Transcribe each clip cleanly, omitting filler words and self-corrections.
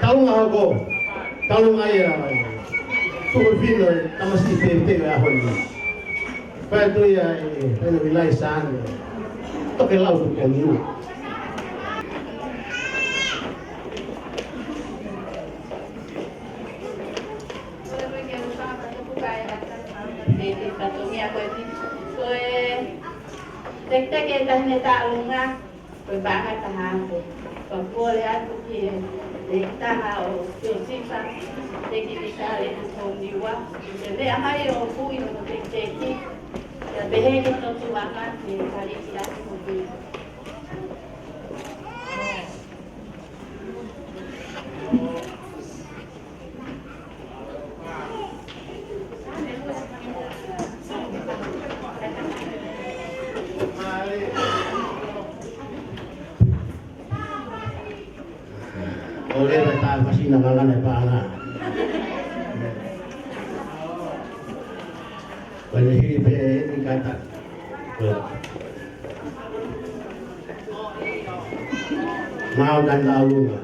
talong ako. Talong ay tukulpin o tamas ipente ahon. Pero ito ay nilay saan. Ito kailaw ito kanyo. Tekta kita ni talong nga, pagbakat tahapo. Pagpuli at kukiyo, tekta hao, yung sisa, tekititari at humiwa. Jadi amayo po yung tekteki, behegit ng tuwakan, kaliki at humiwa. Oleh retaan masih nangangan apa anak. Pada hidup ini kata, mau dan lalu.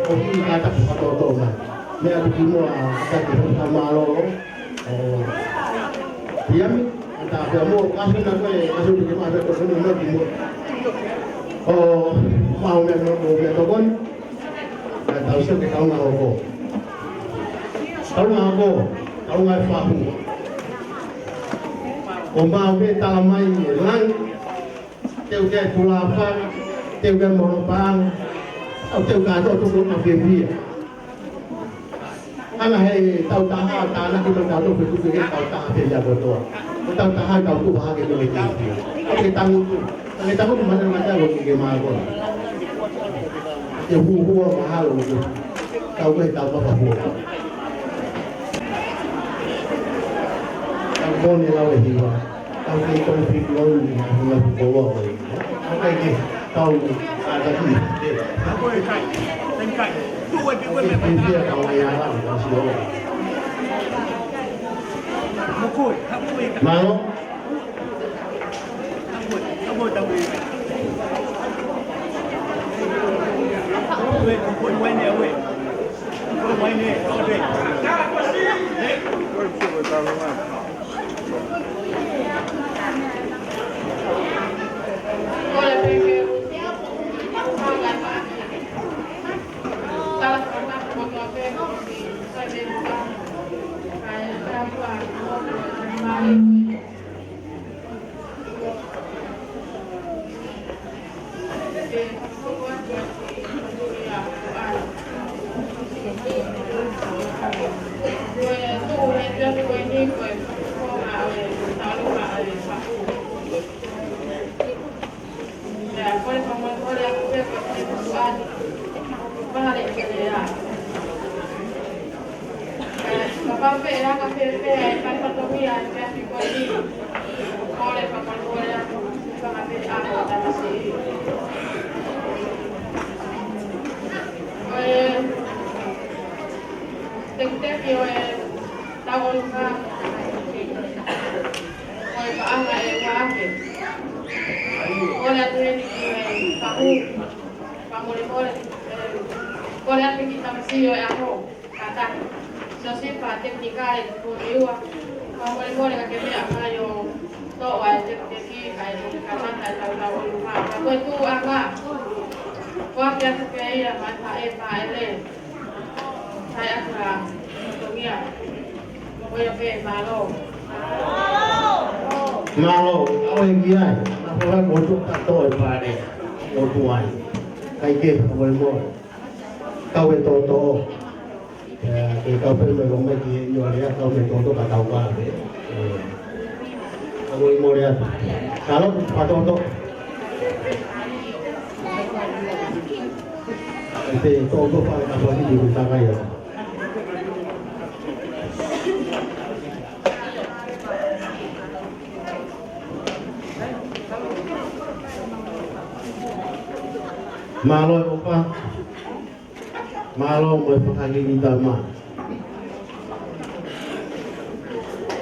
Oki kata katoto ma. Me aku mo kata kita malo. Diam anta kamu kasih nak kasih di mana tu ni nak di mo. Mau me to kon. Tahu sih kita tahu apa. Tahu apa? Tahu apa aku. Mau me talamai lang. Teu ke pulafan, teu ke monopang. Teu ke tu tu nak pergi. Ana hei tahu tahan tanah kita tahu tu betul tahu tahan dia betul. Tahu tahan tahu tu bahagia tu betul. Kita tahu mana mana boleh gimana pun. Dia huwa mahal tu. Tahu tahu apa huwa. Tahu pun ni lawan hiwa. Tahu ni konflik lawan hiwa bawa lagi. Okey tahu ada ni. Aku ikan, ikan. Tu dia tahu yang lain masih ada. Mukul, kamu ikan. Mau? Kamu tahu ikan. Mukul mana awak? Mukul mana? Awak. Kau cuba tahu mana? Boleh pergi. Malo, awak yang dia, apa orang bodoh tak tahu apa dia, bodoh ay, kaya ke, apa yang boleh, kau betul, kau perlu memang dia jualnya, kau betul tak tahu apa dia, kau yang boleh, kalau betul, itu betul pada apa sih dibuka kaya. Malo apa? Malo mau pakai ini dama.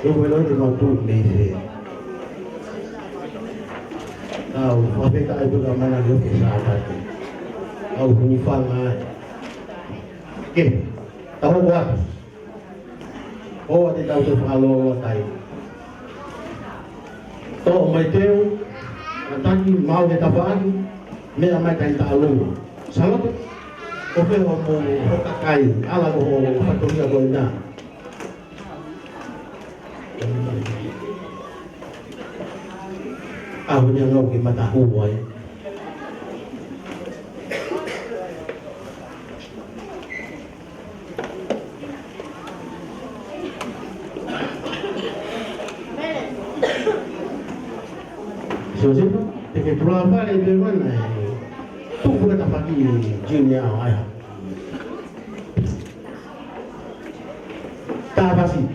Lu boleh di mana tu ni sih? Tahu, apa kita itu gambar dia kesalahan. Tahu hunifan lah. Okay, tahu buat. Oh, tidak tahu kalau tay. Tahu macam, nanti mau kita pagi. Me amai kai ta alu salat o fe ho mo ka kai ala ko fatoria ko ina punya ngau ki mata hu wai so sih de prueba de mana tu pun tak pagi jumnya ai tak pasti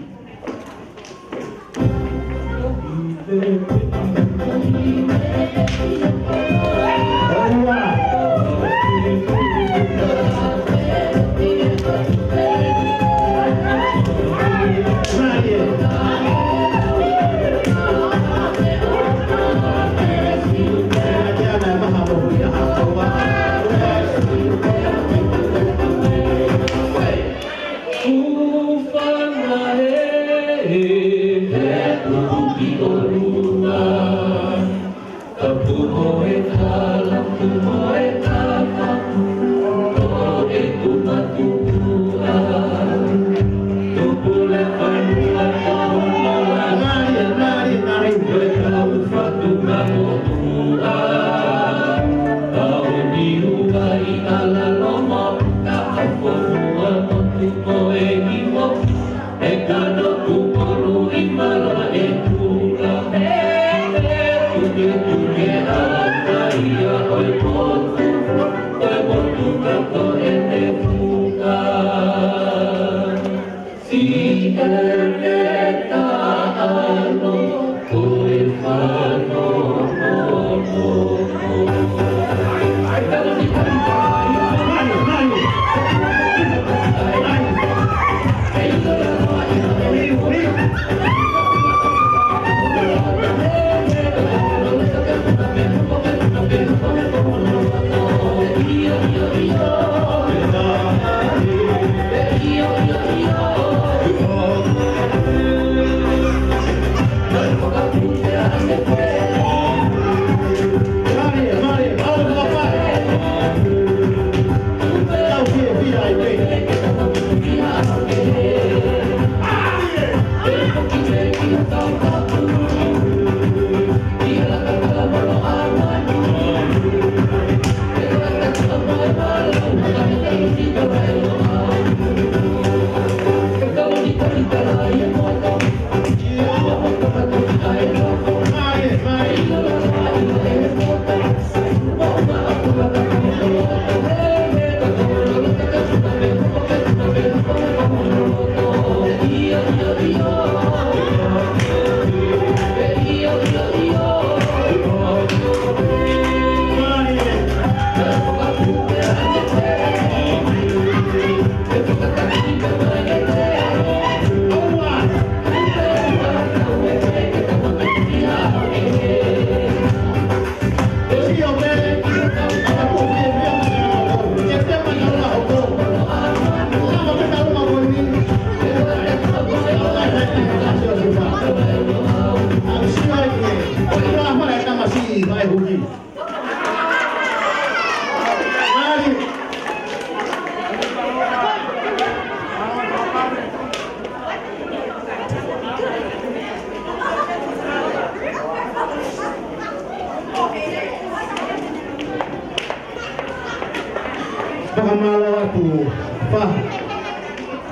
Pakamalo atu fa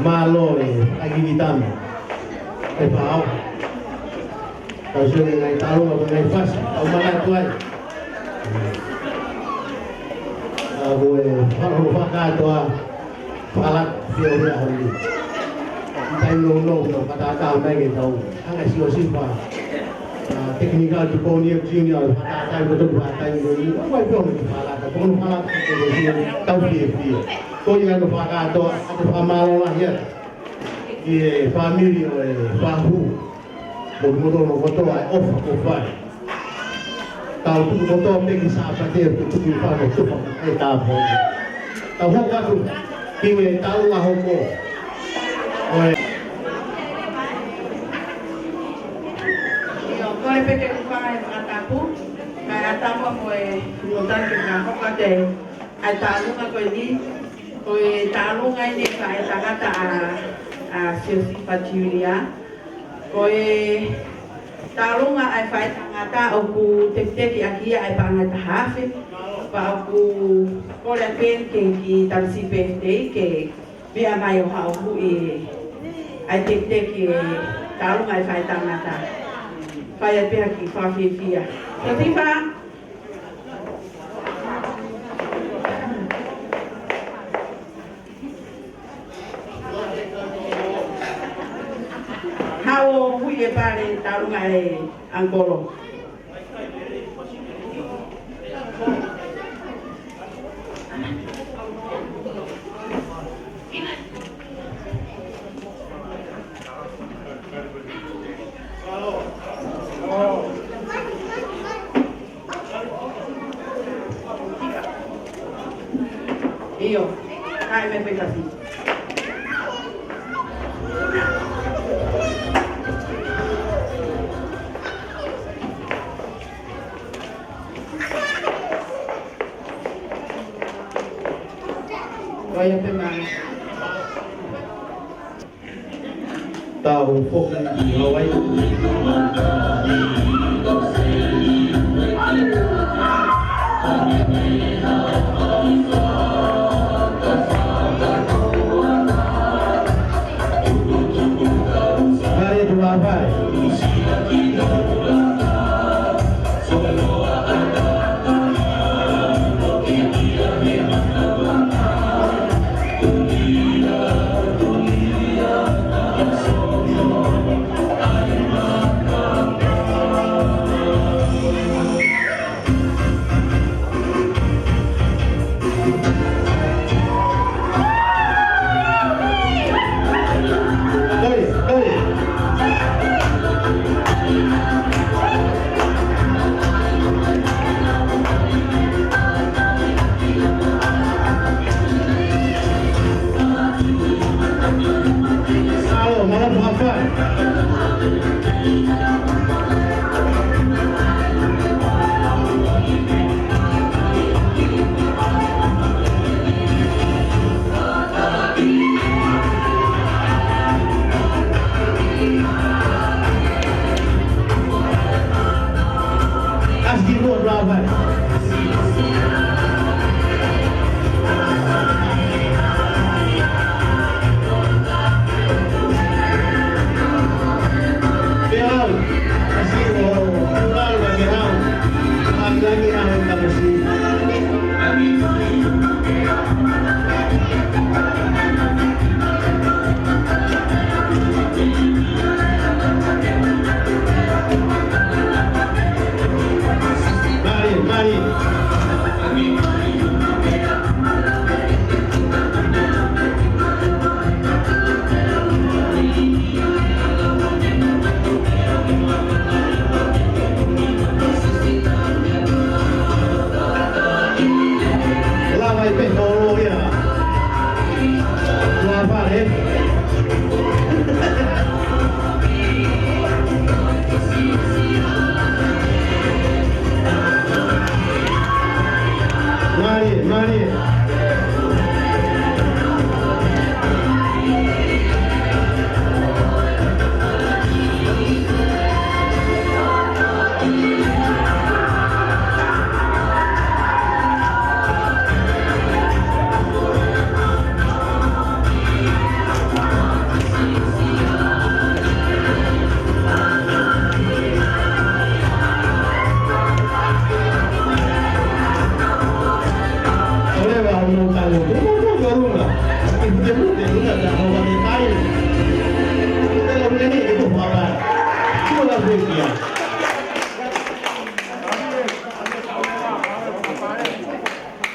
malo agigitan e pao kasi ngai talo nga ngai fas au mana tuai aku kalau pakai tua palat dia hari tay no kata tahu ngai tahu angai sio siapa teknikal junior junior kata betul kata ini apa itu yang palat pun palat tahu dia kau jangan pakai tua ada pamalo lah ya di family bahu motor ai off tao tu motor pergi sahabat dia tu pun tu tahu tahu apa tu kini tahu lah homo Kau pergi kupai atapu, kaya atapu mo lutan kita kau kata, atapu aku ini, kau tahu ngai ni kaya kata sesi paculia, kau tahu ngai kaya kata aku tek aki ay pangat hafi, pa aku kau lepen ke tansi birthday ke biar mayo aku ay tek tahu ngai kaya kata. Faya pihaki fafifia. Katifa. Hao huye pare tarungai angkoro. Iyo, kaya may pagkasi. Kaya pa tao phúc lâu ấy Mari dua vai.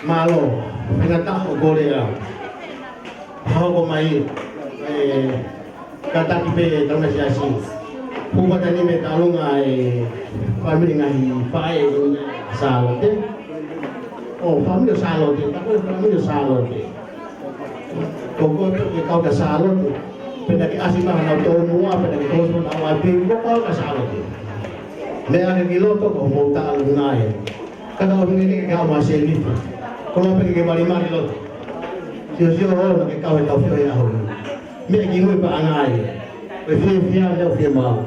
Malo, pinatang ko Korea. Ako may kata kipe tang na siya si. Kung tani may talong ay family nga hipae sa alote. Oh, family sa alote. Ako family sa alote. Kung ko ikaw ka sa alote, pinag-asin na na to mo, pinag-close mo na ang ating ko ka sa alote. May ang giloto ko mo ta ang nai. Kada ko ni ka maseli. Kung apa kay mali-mali lo. Siyo ho na ikaw ito fiyo ya ho. May gingoy pa angay. Fiya daw fiya ma.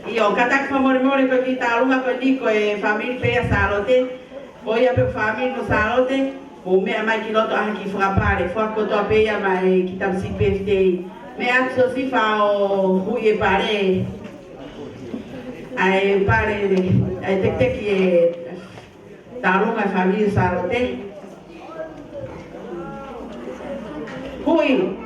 Io katak famore ko kita lunga ko di ko e family pe salote. Poi a pe family no salote. O me mai kiloto anche frappare. Fa ko to pe ya mai kita si pefte. Me aso si fa o huye pare. Ai pare ai tek ye Tarung ay family salote. Hui.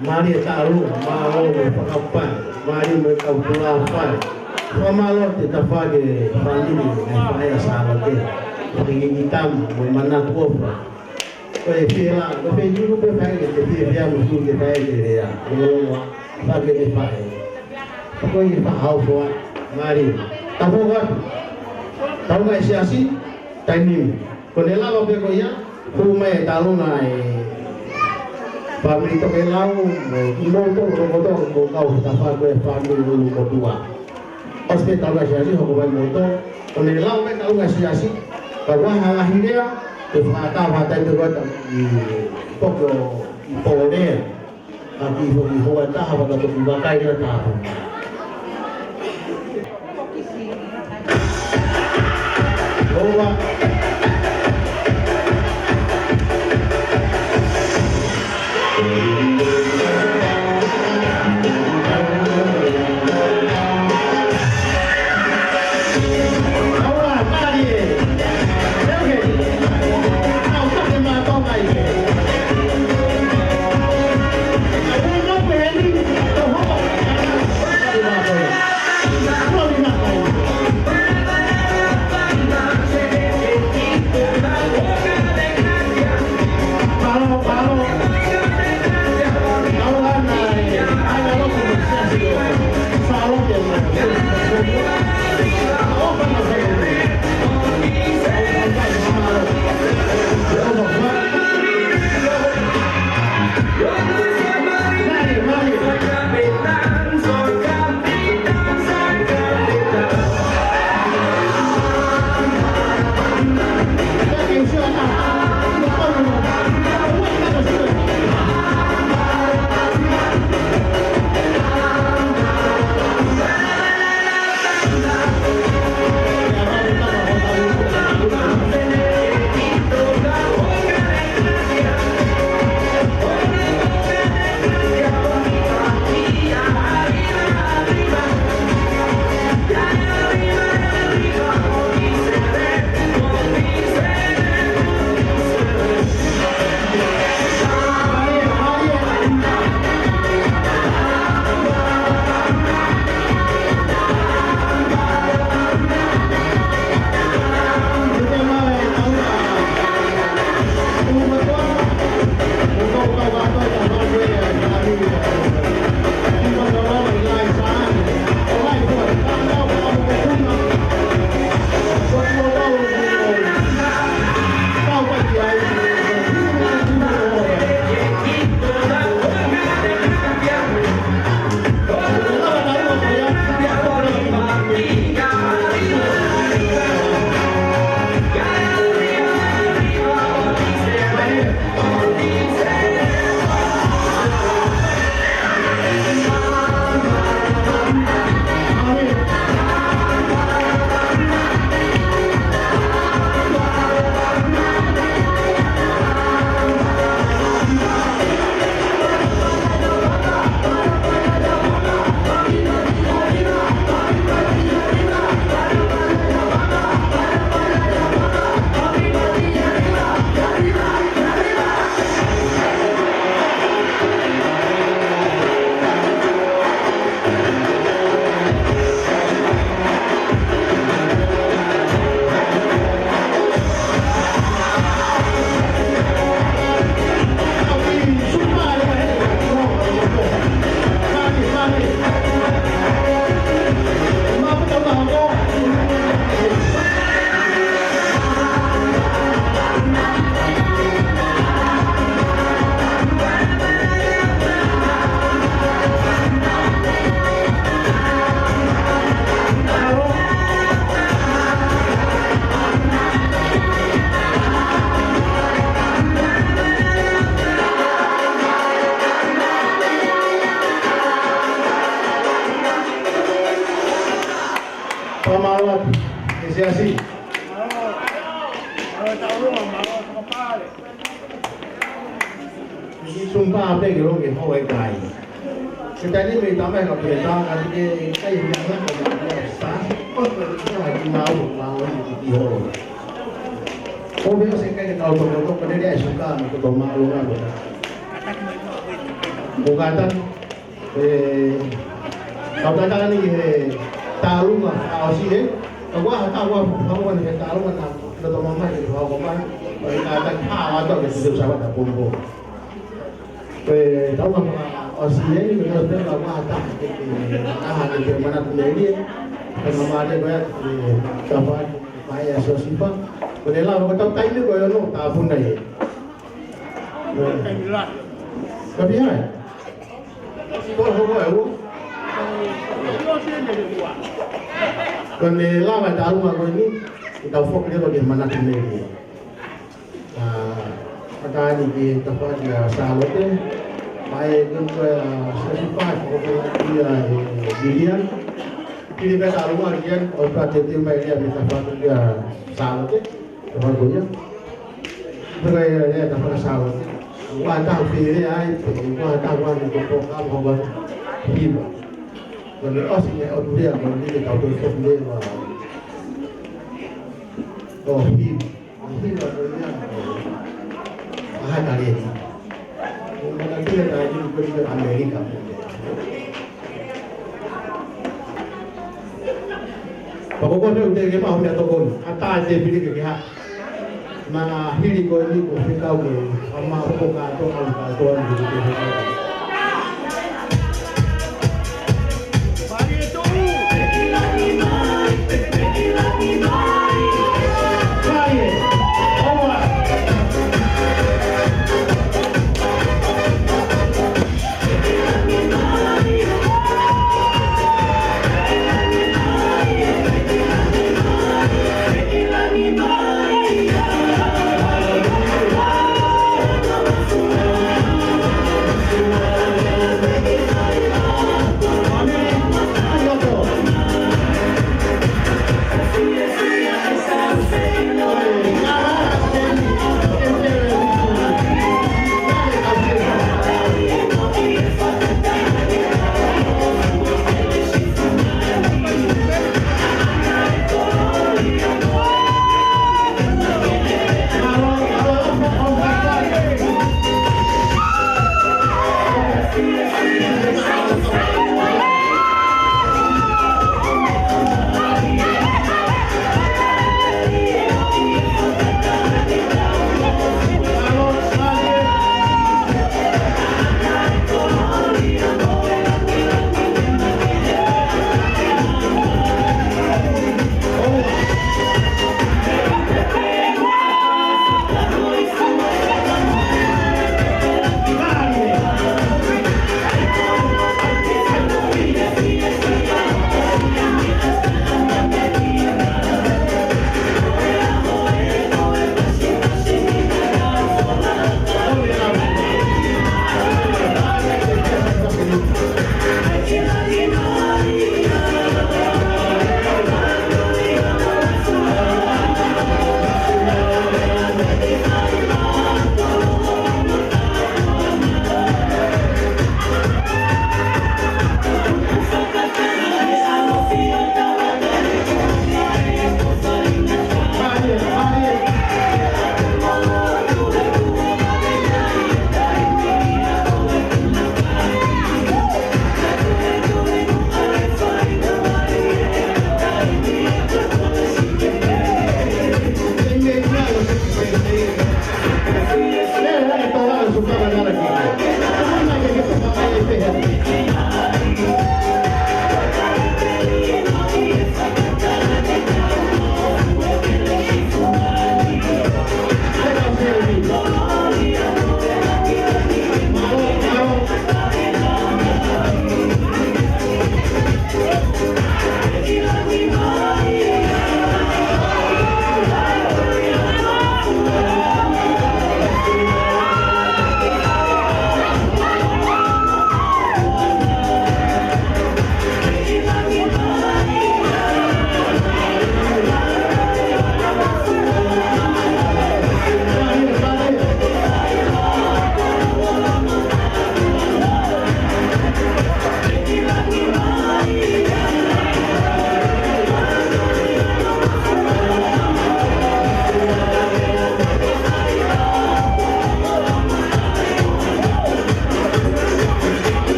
Mari tahu, mau apa, mari mereka apa. Pamalo kita fage family faya sahabat pergi hitam mana kuofa. Kau fira, kau juru berfage dia musuh kita dia. Fage ni faya. Kau ini fahau semua. Mari. Tahu kan? Tahu nggak siasi? Timing. Kau nela apa kau ya? Rumah tahu nai. Family to kelau, motor, kau kita fage family dulu kedua. Hospital nggak hukuman motor, penilau kan tahu nggak sih bahwa akhirnya kata itu buat di pokok polder, tapi hukuman tak apa untuk dipakai dia tahu. Bahwa sea así. Sumpah apa yang orang yang awak kai. Jadi mereka tambah kalau kita kan kita kai yang mana kalau sah, oh kita lagi mau di hol. Oh biasa kai kita auto pada dia suka untuk malu lah. Bukan kalau kata ni tahu mah, tahu sih deh. Kalau tahu kan kita tahu kan, kita tahu mana kita tahu kan. Kalau kata atau kita sahabat tak pun. Tahu kan Australia ni kita sudah tahu ada di mana Australia kalau mana banyak tempat maya sosial boleh lah kita tahu Thailand kau yang tahu pun dah tapi ya kalau lama tahu aku ini kita fokus dia bagaimana Australia ada di tempat dia salute baik untuk sesipat dia dilihat ini pada rumah dia orang tertentu dia tempat dia salute tempat dia beraya dia tempat salute wajah pilih wajah wajah program orang hidup kalau aslinya orang dia kalau dia tahu itu dia oh hidup dia ada lagi. Mungkin kita ada di Amerika. Pokoknya kita udah kita mau nyatakan, ata aja pilih kita. Mana hiri kau ini kau fikau ke, amma pokok atau apa tuan begitu.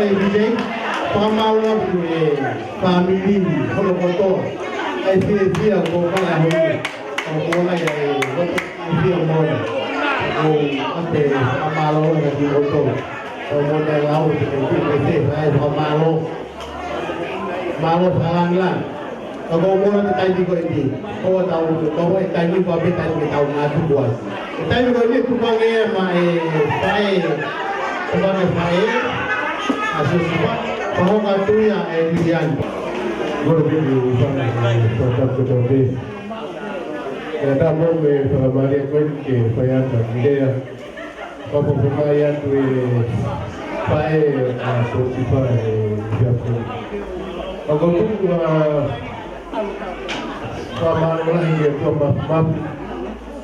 ai bije pamala family kalau kotor ai dia ko kala ho ko la ya dia mo ko ante pamalo la di kotor ko mo de lau de ai pamalo malo phalang la ko mo na tai di ko di ko tau ko tai ni ko be tai ni tau na tu buat tai ni ko ni tu pa nge mai pai sebagai baik, asus bahwa tu yang Elian berbudi tetap betul. Kita mau bermaria kuat payah dia, apa pemayan tu baik sosial siapa. Aku tu sama orang yang tu mampu.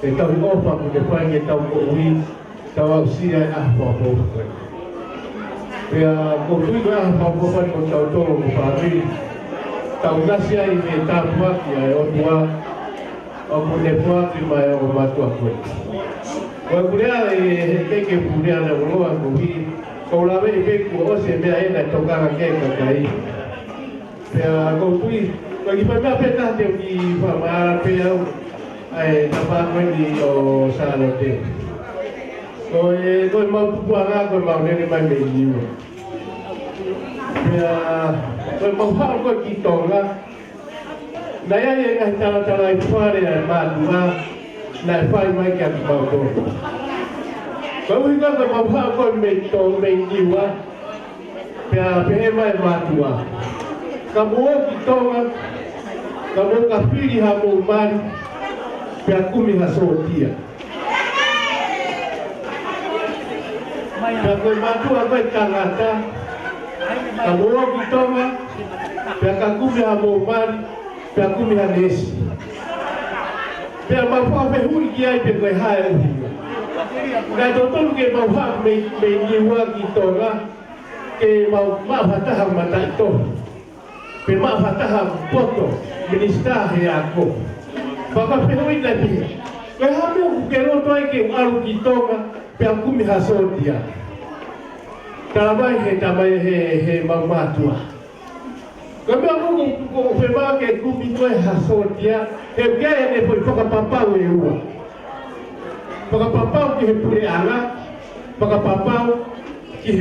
Kita apa pun kita kita boleh tahu siapa apa. Pia kutui gua hampuan kontautor kupari tahu nasia ini tabuak ya odua aku lepas lima yang matu aku. Gua punya teke punya na gua aku hi kau lawe ibe ku ose me ai na toka ke kai. Pia kutui bagi pada peta dia di pamara pia ai dapat mendi o salote. Kau mau buang aku mau ni mai mendi. Ya, kau mau apa kau kita lah. Naya yang cara-cara itu ada madua, nak fai mai kan kau tu. Kau juga kau mau apa kau mendi wah. Ya, pergi mai madua. Kamu kita lah, kamu kafiri hamu man, ya kumi hasotia. Kau madua kau kangata. Kamu kita mah, biar aku biar moman, biar aku biar nesi, biar bapa berhuri kiai biar hai. Nah, contoh ke bapa menjiwa kita lah, ke bapa fatah mata itu, biar bapa fatah foto, minister aku, bapa berhuri lagi. Kalau aku kalau tu ke alu kita mah, biar aku biar dia. Tabai he mama tua. Kami aku fema ke kumi tu hasotia. He gaya ne pun pakai papa wewa. Pakai papa ke puri ala. Pakai papa ke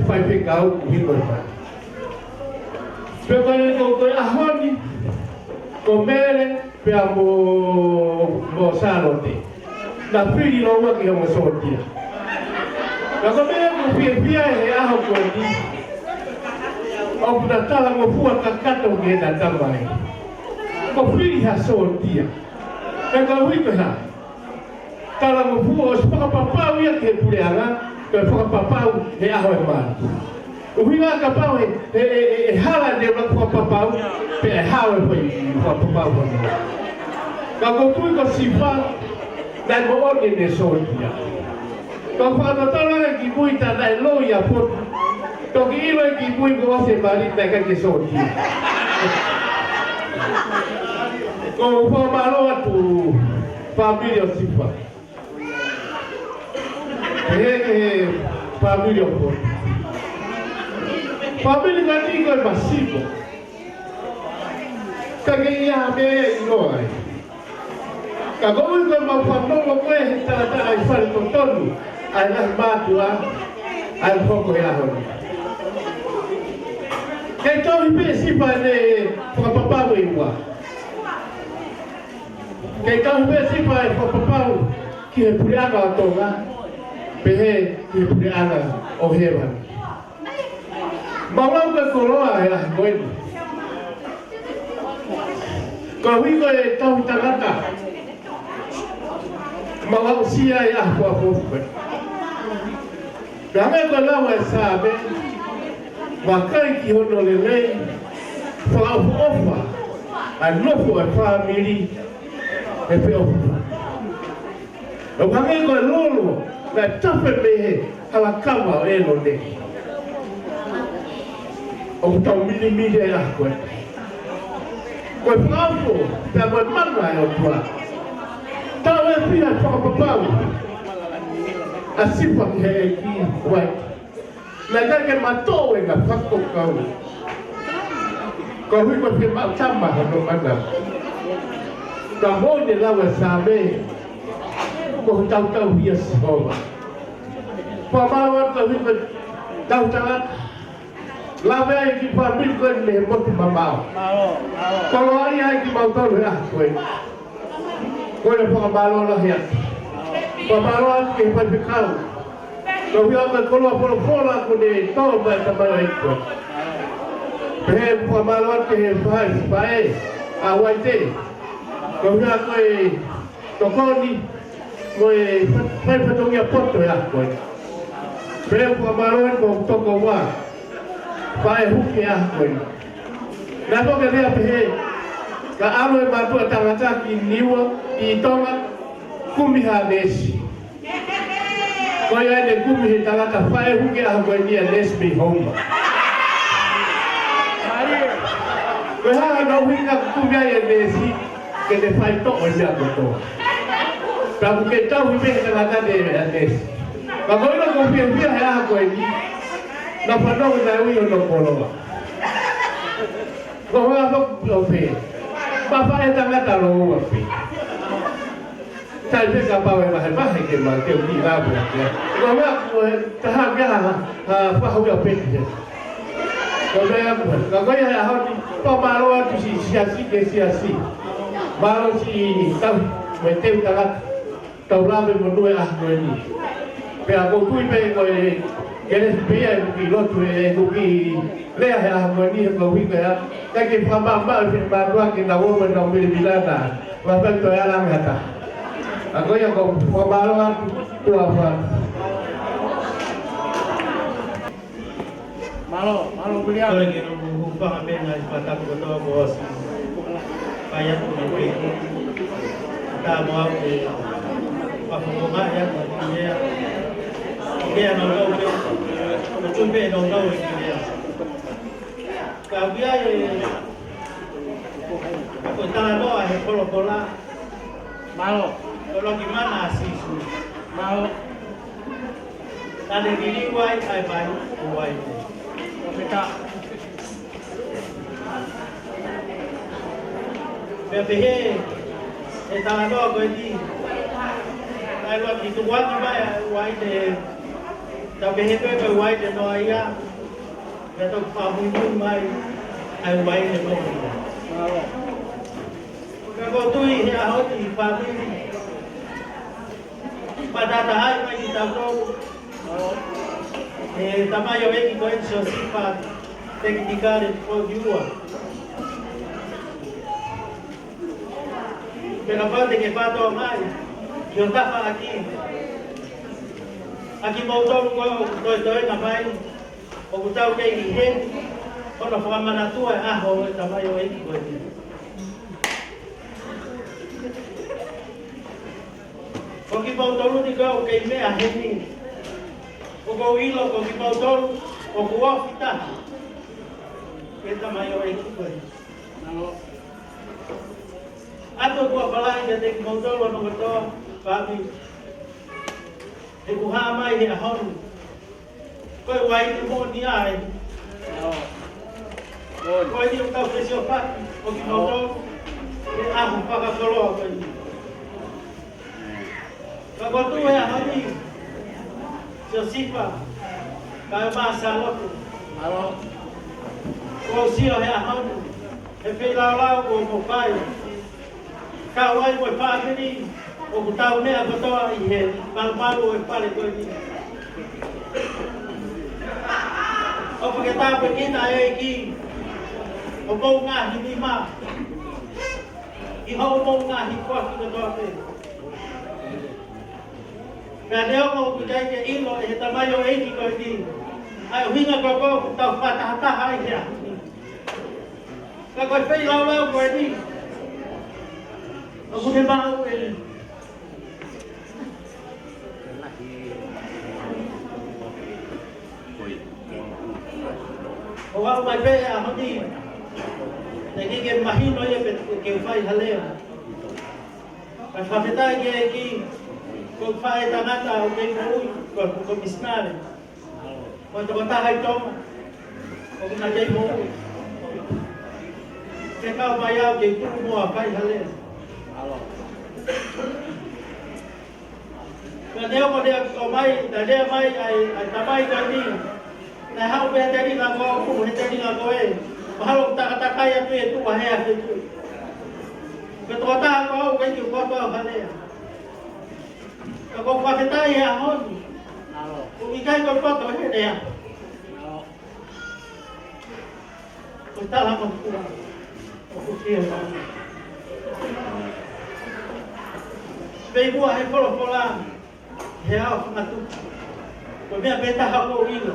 five kau hidup. Pekali kau ahoni. Komere pia mo salote. Na pili lawa ke mo sotia. Kalau mereka pia aho kodi, aku datang membuat kakak tu dia datang baik. Kau pilih hasil dia. Kalau itu lah, kalau membuat sepakat papa dia ke puliana, sepakat papa dia aho eman. Uhiwa kapau halan dia melakukan papa dia aho papa papa. Kalau tu kau sifat dan berorganisasi dia. Kau pada tahu lagi bui tak ada lo ya pun, toki ilo lagi bui gua sebalik tak kan kesodi. Kau pemalu tu family sifat, family pun, family kan tinggal masih. Kagaknya apa ilo ay. Kau itu mau pandang apa tak ada ifal kotor. Alah matua, al foco ya hon. Kau ibu si pada papa wewa. Kau ibu si pada papa kira pria kau tu lah, pehe kira pria lah, oh hebat. Bawa ke kolor ya, kau. Kau itu tahu tak kata. Bawa usia ya apa. Jangan kalau sabe, makai kihono lelei, falau ofa, anofu family, epe ofa. Jangan kalau lolo, na capek lehe, ala kama elo le. Om tahu mini ya kau. Kau falau, jangan mana ya tua. Tahu pihak papa. Asifat heki white. Nada que mató en la faco kau. Kau hui ko firma chamba no mana. Kau ni lawa sabe. Ko tau hias ho. Pamawan kau hui ko tau talat. Lawa ki pamil ko ni mot mamau. Kalau ayah ki mau tahu ya kowe. Kowe pamalo lah ya. Pamalo ki pamikau. Kau yang kalau pola aku ni tahu macam itu. Pergi pemaluan ke fai, awal tu. Kau yang kau ni, fai petungnya foto ya kau. Pergi pemaluan kau toko wah, fai hook ya kau. Nampak ke dia pergi, kalau awal batu tangan kaki niwa, itonga, kumiha desi. Kau yang ada kumi tangan tak fai hook ya kau ni lesbi home. Kau yang nak hingga kumi ya desi, kena fai tok aja betul. Kalau kita hingga tangan dia desi. Kalau yang kau pergi ya kau ni, nak pandang dah wih nak polo. Kau yang kau pergi, bapa yang tangan tak lalu pergi. Saya juga bawa bahan ke mana di labu. Kalau aku tahan ya, faham apa ini. Kalau yang harus pemaluan tu siasi ke siasi, baru si tahu mentem tangan tahu labu berdua ini. Pero aku tu pergi keres biar pilot tu leh aku ni aku ya. Tapi papa dua kita orang nak beli bilata, bapak tu yang lang kata. Aku yang kau pemaluan tu apa? Malo beliau. Kalau kita lupa apa yang harus patah betul bos. Payah tu mungkin. Tak mau pengumuman yang dia nongol tu, cuma nongol dia. Kalau dia aku tak ada pola. Malo. Kalau gimana sih? Mau ada diri wai, ai bai, wai. Kita berbeda. Tangan doa kau ini. Kalau itu wai wai deh. Tapi hebat wai deh doa ya. Kita paham mai, ai wai deh doa. Kalau tu ini awak di paham. Pada tahap yang kita tahu, tamayo ini kau yang sifat teknikal itu juga. Kenapa dengan pada orang yang tak lagi, lagi mau tahu kau ngapain? Kau tahu kayak gini, kalau orang mana tua, tamayo ini kau ini. Kau kipau tolu ni kau kei me aheni. Kau ilo kau kipau tolu, kau kuah kita. Kita mayo ekipoi. Atau kuah balai jadi kipau tolu nong betul kami. Ibu hamai ni ahon. Kau wai ni mo ni ai. Kau ni kau kesiopat, kau kipau tolu. Aku pakai kolor kau ni. Kalau tu ya hari, siapa? Kalau masalah tu, kalau siapa ya hari, efelau kau pakai, kau ay kau pakai ni, kau tahu ni apa tu ini, malu kau pakai kau ni. Apa kita pergi naik lagi, kau mau ngah ni mah, ihau mau ngah ikut kita tu. Kadang kau pergi ke ilo, tamayo ini kau ini. Ayo hingga kau tahu patah aja. Kau pergi lau kau ini. Aku ni mau ini. Kau mau pergi apa ni? Lagi ke mahino ya ke fai halea. Kau pergi lagi. Kau fai tangan tahu kau kau misnare. Kung tayo tong, kung najay mo, kaya ka mayaw, kaya ito mo apay halin. Kaya mo dia omay, dia may ay tamay kani. Na hau be tadi na ko ku tadi na ko mahalo ta kaya tu itu bahaya tu. Betul ta ko ke ju ko to hale. Ko ko ta ya hon. Ku ikai ko to he dia. Ko ta la ko ku. Ko ki ma. Be bu ai ko la. Real matu. Ko me beta ha ko ilo.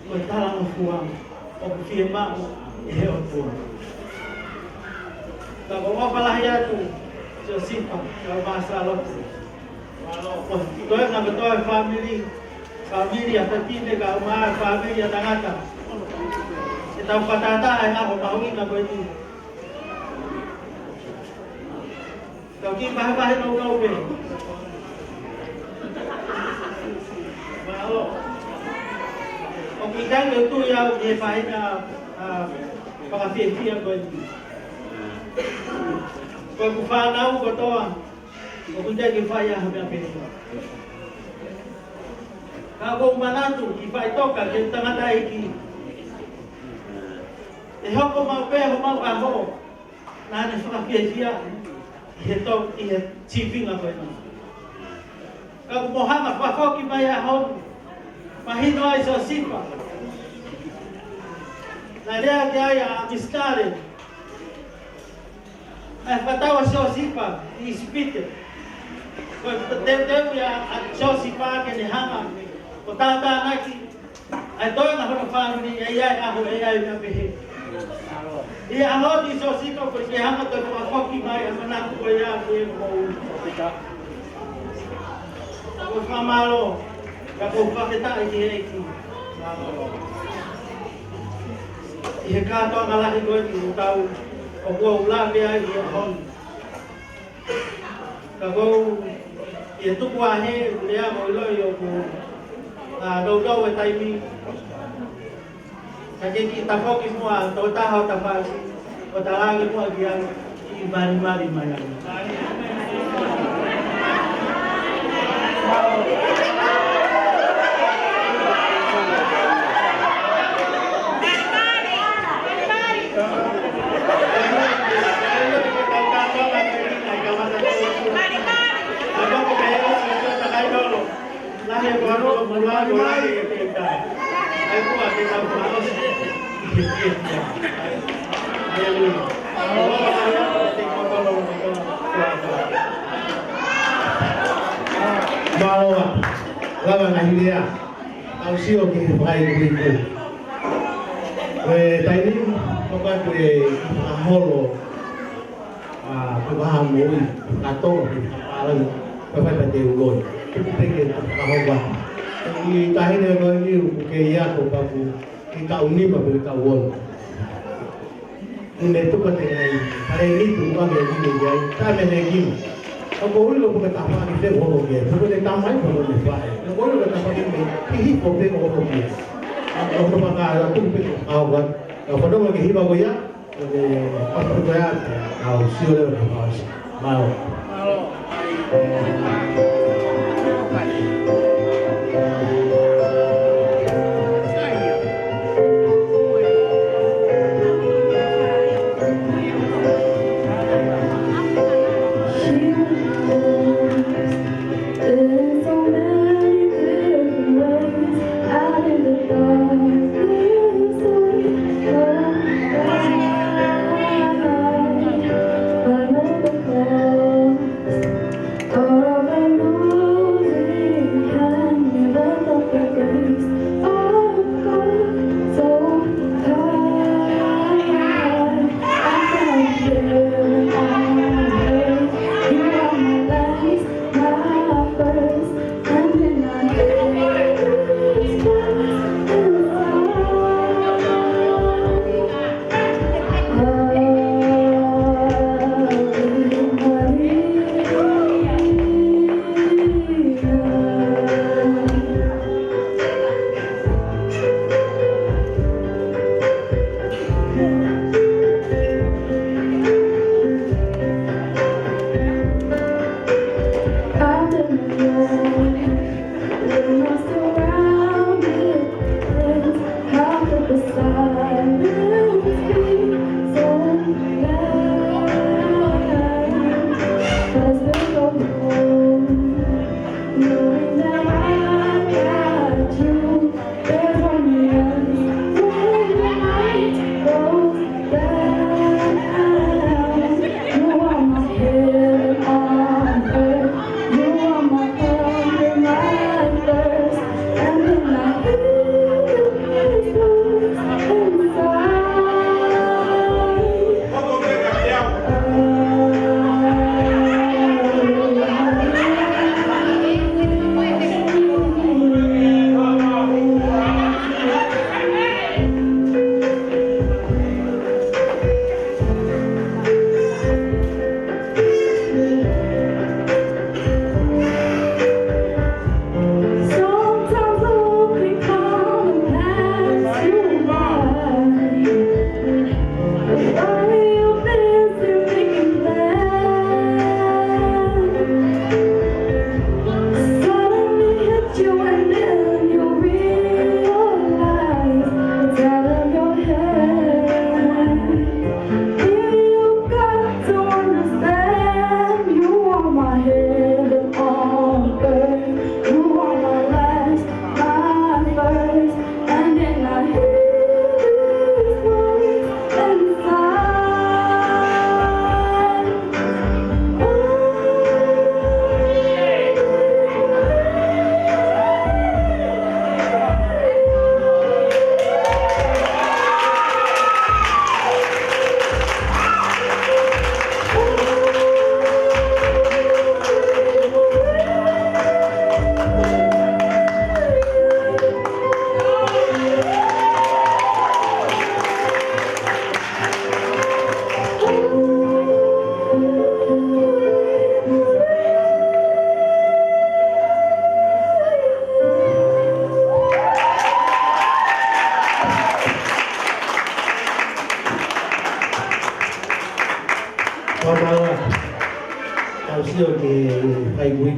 Ko ta la ko fuam. Ko ki ma e o tu. Kalau mau kalah ya tu, simpan kalau masalah. Kalau itu yang betul family atau tidak kalau mah family yang tangata. Kita kata yang aku tahu ini apa itu. Kalau kita bahas mau be. Kalau kita itu yang dia fahina pengasih apa itu. Kau kufana ko to ko kunja kifaya habi kako manatu kifai toka ke tangata iki hoko mau pe ho mau aho nane fa piesia heto chipping apa itu kako mohama fa ko kifaya ho mahino ai so sipa na dia kaya amistade Fatawa sio sipa ispite. Kwa tete ya sio sipa ke ni hama. Kotata naki. Aitoa na hono family ai aho ai na behe. Ia aho di sio sipa ko ke hama to ko koki mai amana ko ya be mo. Ko famalo. Ka ko pakita iki iki. Ia ka to ngalahi ko iki tau. Kau ulang dia ia hon. Kau itu kuahnya dia mau lo yo ku. Đâu ở tay mi. Jadi kita fokus semua, tahu tahu tahu. Kota lagi semua dia mari mana. Lahir baru mulai kita. Aku ada tahu harus. Bawa, lawan akhirnya, ausio ke baik itu. Tadi bukan ke aholo, kebahan mui, atau alam kepada deulon. Kita kahwa. Ini tahun ini kaya ko babu kita uni babu kita won. Ini tu katanya hari ini tu kami ini jadi kami lagi. Aku ulu kita tahu ni saya orang dia. Aku kita tamai orang dia baik. Aku ulu kita tahu ni hihi kopi orang dia. Aku pakai aku pun awak. Aku dah lagi hiba goya. Aku goya. Aku siapa orang mau. Oh,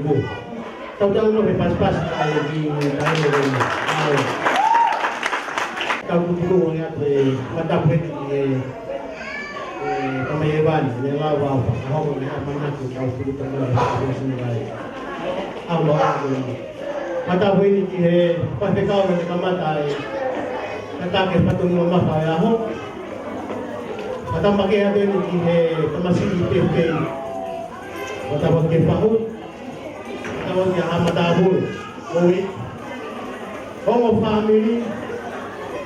ibu. Tahu-tahu lo pas-pas lagi tahu lo. Tahu dulu orang yang mata pun kemayaban yang lawa hong yang mana tu tahu dulu tengah sendiri. Allah mata pun ini pas kau dengan mata kata ke patung mama saya hong kata pakai ada ini masih IPP kata pakai pahu kata pakai amat abul oi hong family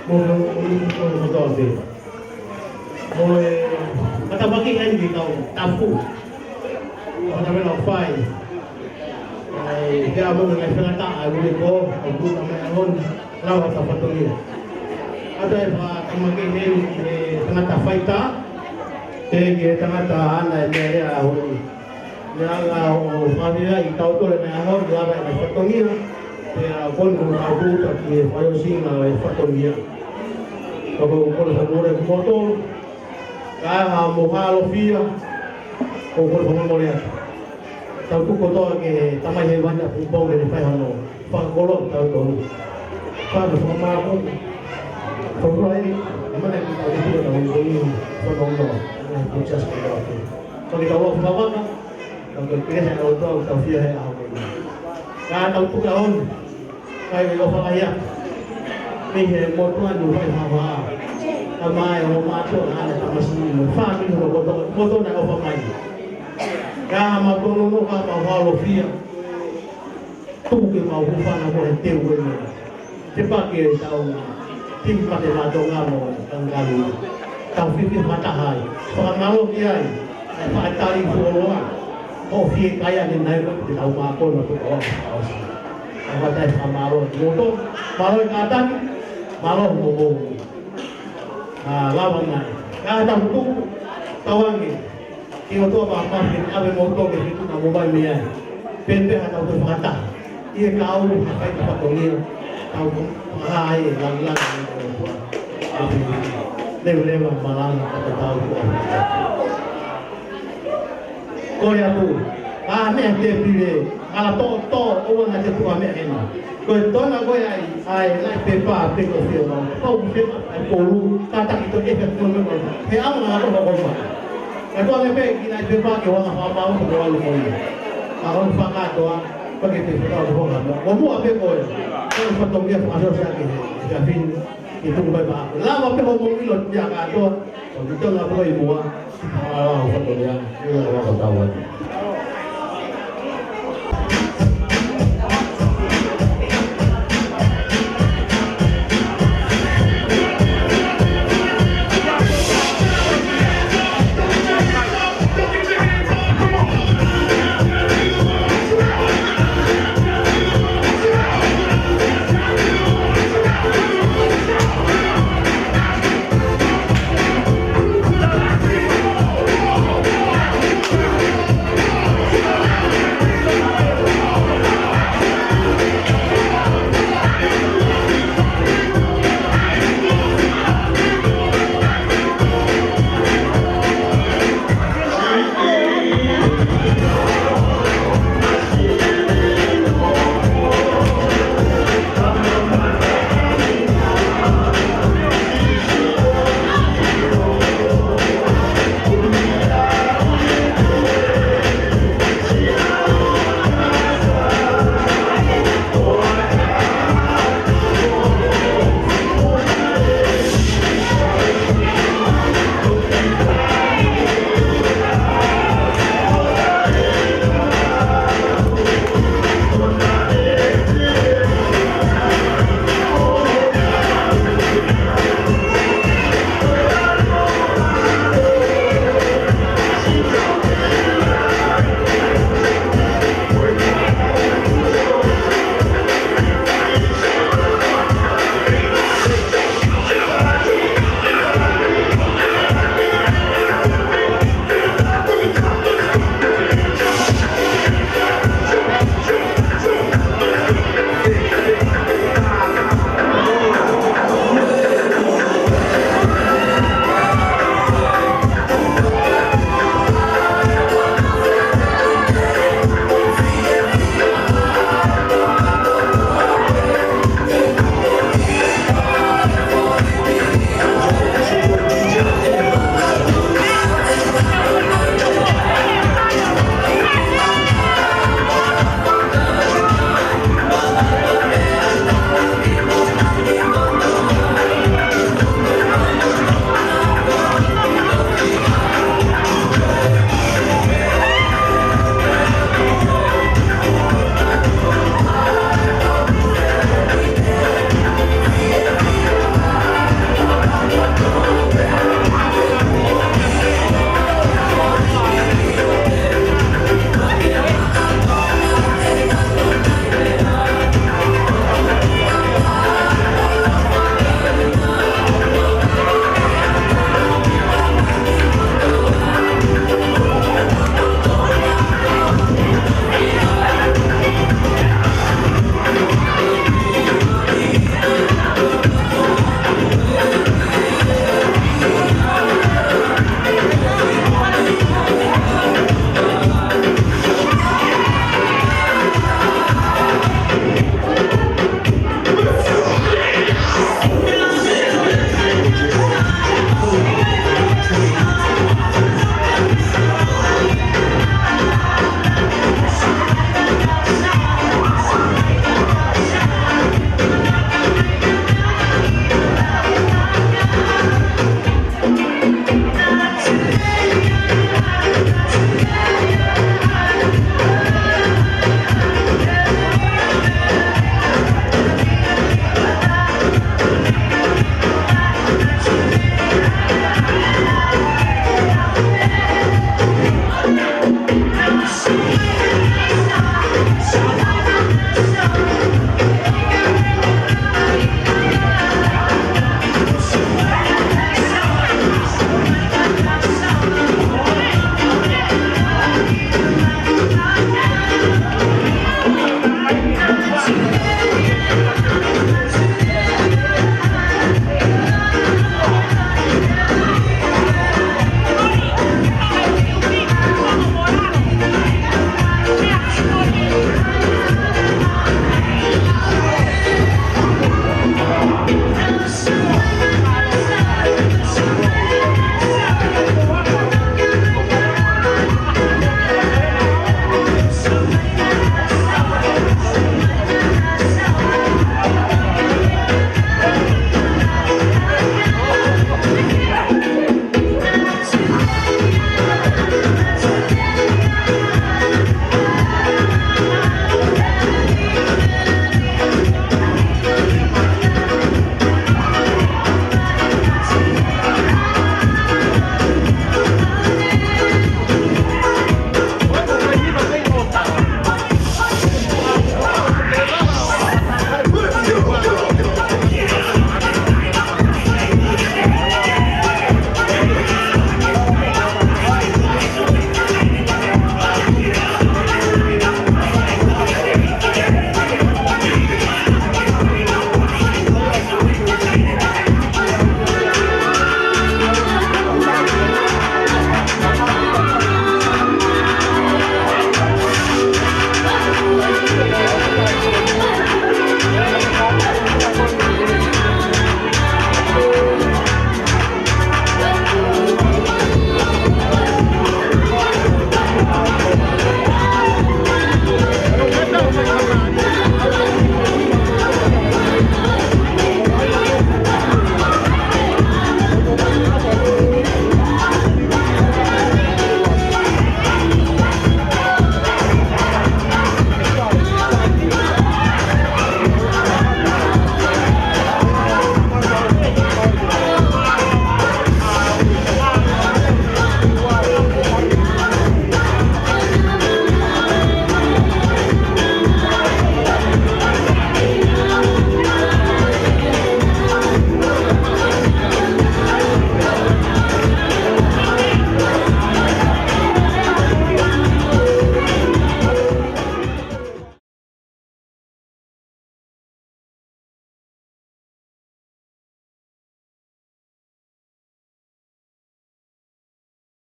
mo betul deh oi kata pakai kan di kau tapu kata pakai fai dia mau dengan serata aku ko aku sama on lawa kata patung ni ada apa kemakai ni tengah faita ke tengah ana dia ahun yang family itau tu na ahun dia ba na patongia dia kon ko aku tapi payo sing na patongia kalau kon sa mure moto ka mo halo fia ko ko mo moria tau tu ko to ke tamai hewan na pupong ni pai hano pa kolon tau tu pa mo ma ko Pemulai mana kita itu dalam ini penolong proses itu. Kalau kita Allah bapa kan, kalau kita saya tahu taufiah yang aku ini. Kalau tahu tu kawan, kalau Allah ayah, ni motor anu saya hawa. Amai orang macam ada sama sini, faham ni motor nak apa main. Ya motor nu apa hawa fia. Tu ke mau faham apa yang tahu ni. Cepat ke tahu. Tim pada mata ngamo tanggalu taufik matahai pengamalu kiai apa tali followa kopi kaya ni naik di tahu makon untuk orang apa teh amalu moto malu katan malu ngomong lawan naik kata tu kawan ni kio tu apa ni abe moto ke itu nak mobile ni pende atau tu mata ia kau apa itu patungnya kau hai lang level malang atau tahu kau ya tu ni yang dia pilih kalau to orang ada tu ame ini kau tu nak kau ya nak pepa pepa film kau pepa polu kata itu film he am nak kau buat kalau ame kita pepa ke orang apa mau kau lalu kau fakat doa begitu kita buat kamu apa kau kalau potong dia masuk lagi jadi itu bukan apa lama pe ngomong ilot dia ka to dito nga po ibuwa potong dia itu orang tahu